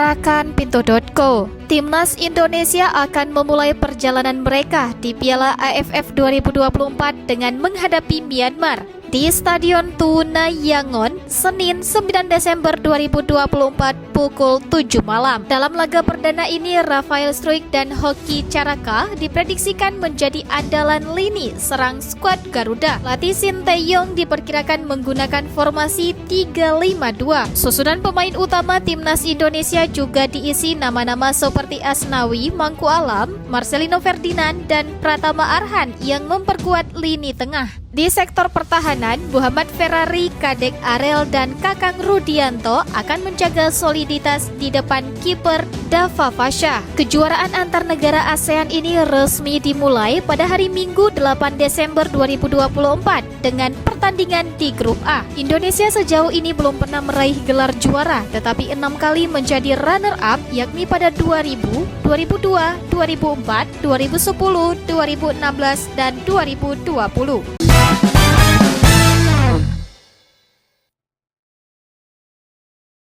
Gerakanpintu.co. Timnas Indonesia akan memulai perjalanan mereka di Piala AFF 2024 dengan menghadapi Myanmar di Stadion Tuna Yangon, Senin 9 Desember 2024 pukul 7 malam. Dalam laga perdana ini, Rafael Struijk dan Hoki Caraka diprediksikan menjadi andalan lini serang skuad Garuda. Pelatih Sinteyong diperkirakan menggunakan formasi 3-5-2. Susunan pemain utama Timnas Indonesia juga diisi nama-nama seperti Asnawi, Mangku Alam, Marcelino Ferdinand, dan Pratama Arhan yang memperkuat lini tengah. Di sektor pertahanan, Muhammad Ferrari, Kadek Arel, dan Kakang Rudianto akan menjaga soliditas di depan kiper Dava Fasha. Kejuaraan antar negara ASEAN ini resmi dimulai pada hari Minggu 8 Desember 2024 dengan pertandingan di grup A. Indonesia sejauh ini belum pernah meraih gelar juara, tetapi 6 kali menjadi runner-up, yakni pada 2000, 2002, 2004, 2010, 2016, dan 2020.